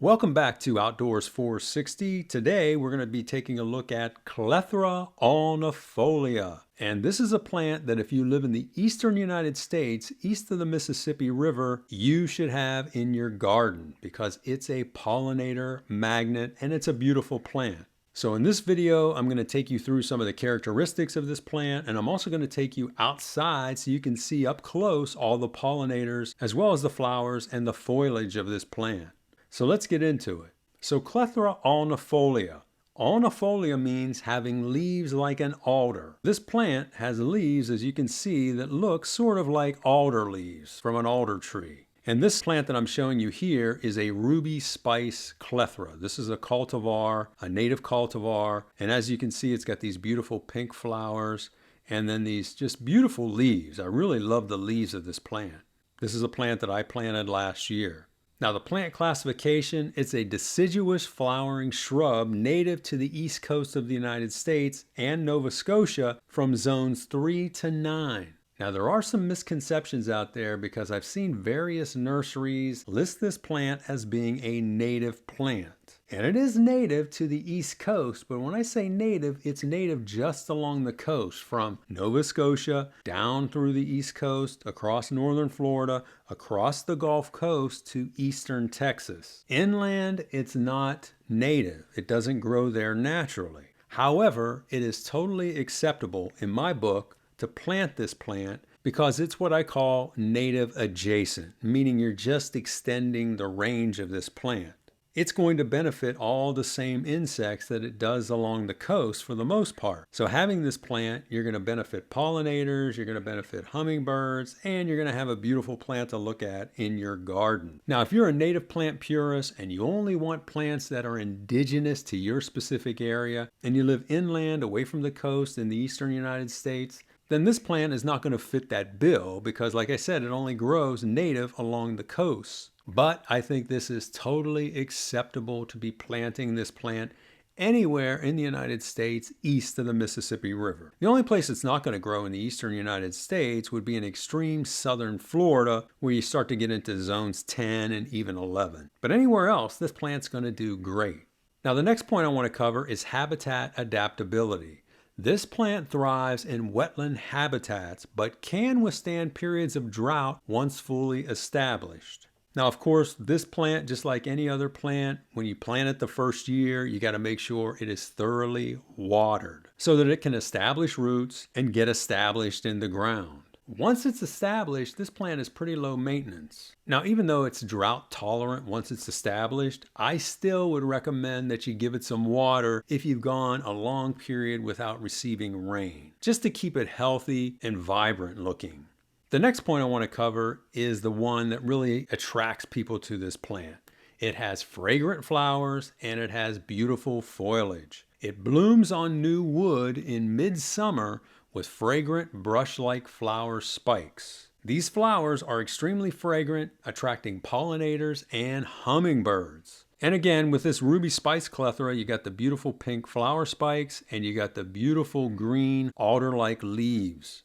Welcome back to Outdoors 460. Today we're going to be taking a look at Clethra Alnifolia. And this is a plant that if you live in the eastern United States, east of the Mississippi River, you should have in your garden because it's a pollinator magnet and it's a beautiful plant. So in this video, I'm going to take you through some of the characteristics of this plant, and I'm also going to take you outside so you can see up close all the pollinators as well as the flowers and the foliage of this plant. So let's get into it. So Clethra Alnifolia. Alnifolia means having leaves like an alder. This plant has leaves, as you can see, that look sort of like alder leaves from an alder tree. And this plant that I'm showing you here is a ruby spice clethra. This is a cultivar, a native cultivar. And as you can see, it's got these beautiful pink flowers and then these just beautiful leaves. I really love the leaves of this plant. This is a plant that I planted last year. Now the plant classification, it's a deciduous flowering shrub native to the east coast of the United States and Nova Scotia from zones 3 to 9. Now there are some misconceptions out there because I've seen various nurseries list this plant as being a native plant. And it is native to the east coast, but when I say native, it's native just along the coast from Nova Scotia down through the east coast, across northern Florida, across the Gulf Coast to eastern Texas. Inland, it's not native. It doesn't grow there naturally. However, it is totally acceptable in my book to plant this plant because it's what I call native adjacent, meaning you're just extending the range of this plant. It's going to benefit all the same insects that it does along the coast for the most part. So having this plant, you're going to benefit pollinators, you're going to benefit hummingbirds, and you're going to have a beautiful plant to look at in your garden. Now, if you're a native plant purist and you only want plants that are indigenous to your specific area, and you live inland away from the coast in the eastern United States, then this plant is not going to fit that bill because, like I said, it only grows native along the coast. But I think this is totally acceptable to be planting this plant anywhere in the United States east of the Mississippi River. The only place it's not going to grow in the eastern United States would be in extreme southern Florida, where you start to get into zones 10 and even 11. But anywhere else, this plant's going to do great. Now, the next point I want to cover is habitat adaptability. This plant thrives in wetland habitats, but can withstand periods of drought once fully established. Now, of course, this plant, just like any other plant, when you plant it the first year, you got to make sure it is thoroughly watered so that it can establish roots and get established in the ground. Once it's established, this plant is pretty low maintenance. Now, even though it's drought tolerant once it's established, I still would recommend that you give it some water if you've gone a long period without receiving rain, just to keep it healthy and vibrant looking. The next point I want to cover is the one that really attracts people to this plant. It has fragrant flowers and it has beautiful foliage. It blooms on new wood in midsummer with fragrant brush-like flower spikes. These flowers are extremely fragrant, attracting pollinators and hummingbirds. And again, with this ruby spice clethra, you got the beautiful pink flower spikes and you got the beautiful green alder-like leaves.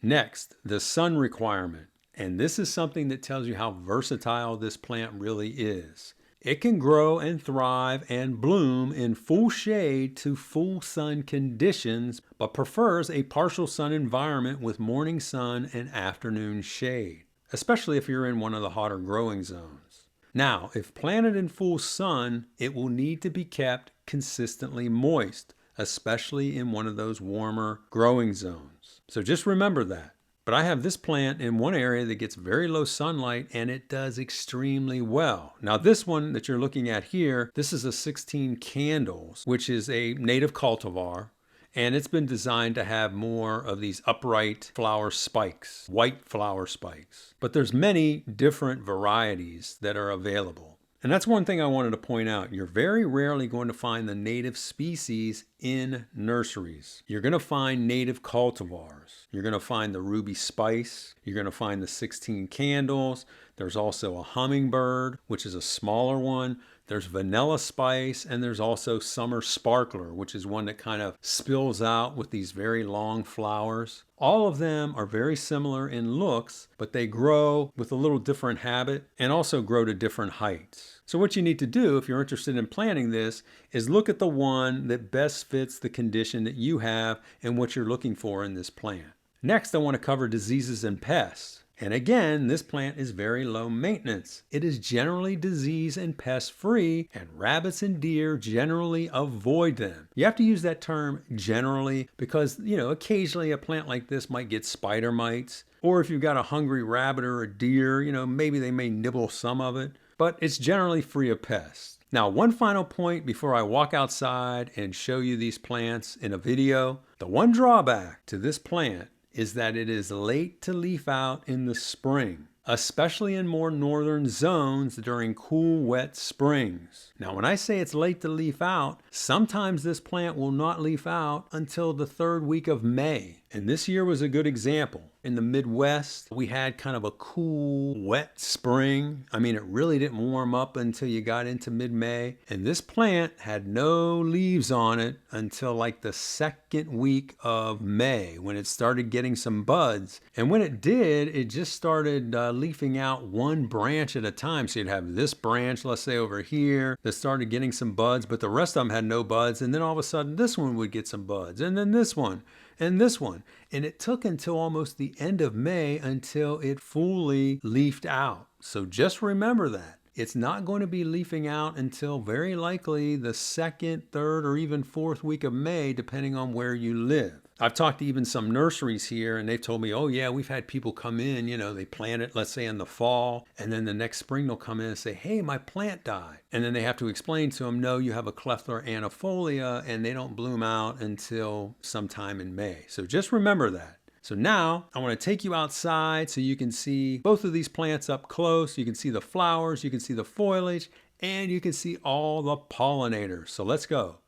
Next, the sun requirement. And this is something that tells you how versatile this plant really is. It can grow and thrive and bloom in full shade to full sun conditions, but prefers a partial sun environment with morning sun and afternoon shade, especially if you're in one of the hotter growing zones. Now, if planted in full sun, it will need to be kept consistently moist, especially in one of those warmer growing zones. So just remember that. But I have this plant in one area that gets very low sunlight and it does extremely well. Now this one that you're looking at here, this is a 16 candles, which is a native cultivar. And it's been designed to have more of these upright flower spikes, white flower spikes. But there's many different varieties that are available. And that's one thing I wanted to point out. You're very rarely going to find the native species in nurseries. You're going to find native cultivars. You're going to find the ruby spice. You're going to find the 16 candles. There's also a hummingbird, which is a smaller one. There's vanilla spice, and there's also summer sparkler, which is one that kind of spills out with these very long flowers. All of them are very similar in looks, but they grow with a little different habit and also grow to different heights. So what you need to do if you're interested in planting this is look at the one that best fits the condition that you have and what you're looking for in this plant. Next, I want to cover diseases and pests. And again, this plant is very low maintenance. It is generally disease and pest free, and rabbits and deer generally avoid them. You have to use that term generally because, occasionally a plant like this might get spider mites. Or if you've got a hungry rabbit or a deer, maybe they may nibble some of it. But it's generally free of pests. Now, one final point before I walk outside and show you these plants in a video. The one drawback to this plant is that it is late to leaf out in the spring, especially in more northern zones during cool, wet springs. Now, when I say it's late to leaf out, sometimes this plant will not leaf out until the third week of May. And this year was a good example. In the Midwest, we had kind of a cool, wet spring. I mean, it really didn't warm up until you got into mid-May. And this plant had no leaves on it until like the second week of May when it started getting some buds. And when it did, it just started leafing out one branch at a time. So you'd have this branch, let's say over here, that started getting some buds, but the rest of them had no buds. And then all of a sudden, this one would get some buds. And then this one. And this one. And it took until almost the end of May until it fully leafed out. So just remember that. It's not going to be leafing out until very likely the second, third, or even fourth week of May, depending on where you live. I've talked to even some nurseries here, and they've told me, oh yeah, we've had people come in, they plant it, let's say in the fall, and then the next spring they'll come in and say, hey, my plant died. And then they have to explain to them, no, you have a Clethra Alnifolia, and they don't bloom out until sometime in May. So just remember that. So now I want to take you outside so you can see both of these plants up close. You can see the flowers, you can see the foliage, and you can see all the pollinators. So let's go.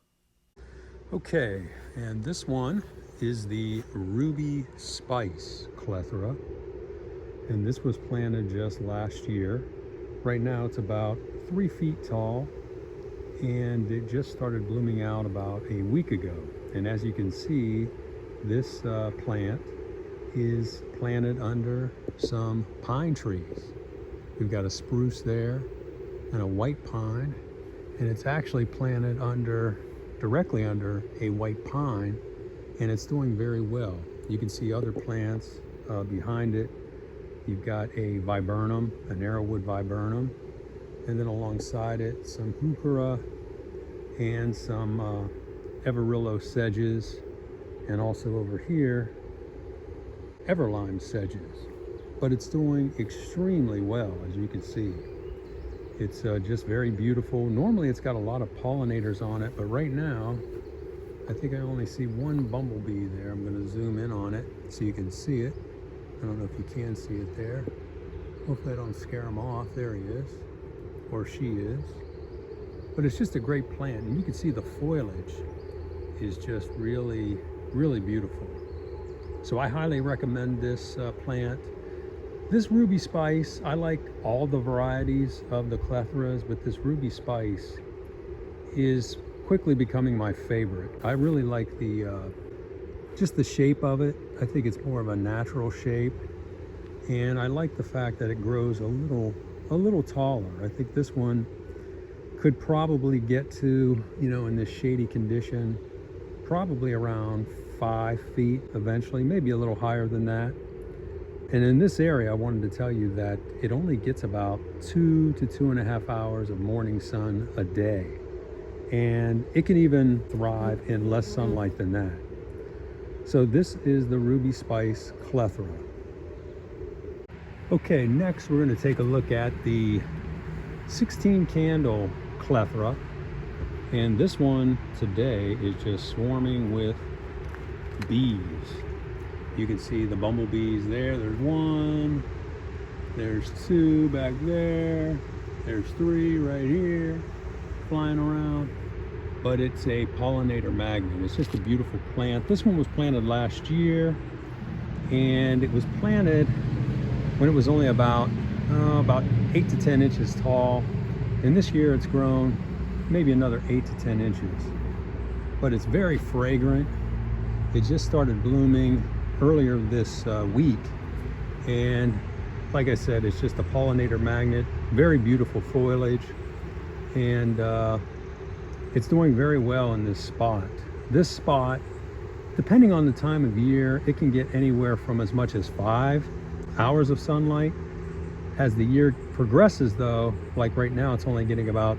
Okay, and this one is the Ruby Spice Clethra, and this was planted just last year. Right now it's about 3 feet tall, and it just started blooming out about a week ago. And as you can see, this plant is planted under some pine trees. We've got a spruce there and a white pine, and it's actually planted directly under a white pine, and it's doing very well. You can see other plants behind it. You've got a viburnum, an arrowwood viburnum, and then alongside it some heuchera and some everillo sedges, and also over here everlime sedges. But it's doing extremely well, as you can see. It's just very beautiful. Normally it's got a lot of pollinators on it, but right now I think I only see one bumblebee there. I'm going to zoom in on it so you can see it. I don't know if you can see it there. Hopefully I don't scare him off. There he is, or she is. But it's just a great plant, and you can see the foliage is just really, really beautiful. So I highly recommend this plant. This Ruby Spice, I like all the varieties of the Clethras, but this Ruby Spice is quickly becoming my favorite. I really like just the shape of it. I think it's more of a natural shape, and I like the fact that it grows a little taller. I think this one could probably get to, in this shady condition, probably around 5 feet eventually, maybe a little higher than that. And in this area, I wanted to tell you that it only gets about 2 to 2.5 hours of morning sun a day. And it can even thrive in less sunlight than that. So this is the Ruby Spice Clethra. Okay, next we're going to take a look at the 16 candle Clethra. And this one today is just swarming with bees. You can see the bumblebees there. There's one, there's two back there, there's three right here flying around. But it's a pollinator magnet. It's just a beautiful plant. This one was planted last year, and it was planted when it was only about 8 to 10 inches tall. And this year it's grown maybe another 8 to 10 inches. But it's very fragrant. It just started blooming earlier this week. And like I said, it's just a pollinator magnet. Very beautiful foliage. And it's doing very well in this spot. This spot, depending on the time of year, it can get anywhere from as much as 5 hours of sunlight. As the year progresses though, like right now, it's only getting about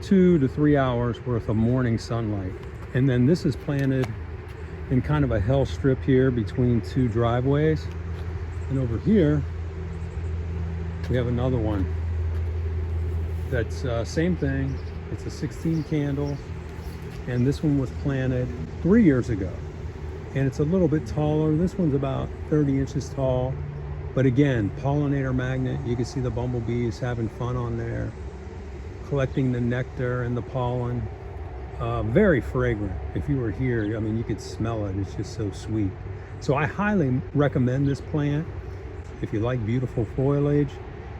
2 to 3 hours worth of morning sunlight. And then this is planted in kind of a hell strip here between 2 driveways. And over here, we have another one. That's same thing. It's a 16 candle. And this one was planted 3 years ago. And it's a little bit taller. This one's about 30 inches tall. But again, pollinator magnet. You can see the bumblebees having fun on there, collecting the nectar and the pollen. Very fragrant. If you were here, I mean, you could smell it. It's just so sweet. So I highly recommend this plant. If you like beautiful foliage,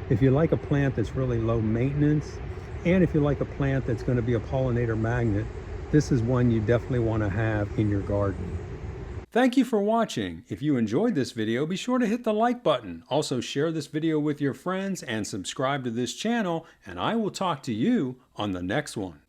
if you like a plant that's really low maintenance, and if you like a plant that's going to be a pollinator magnet, this is one you definitely want to have in your garden. Thank you for watching. If you enjoyed this video, be sure to hit the like button. Also share this video with your friends and subscribe to this channel, and I will talk to you on the next one.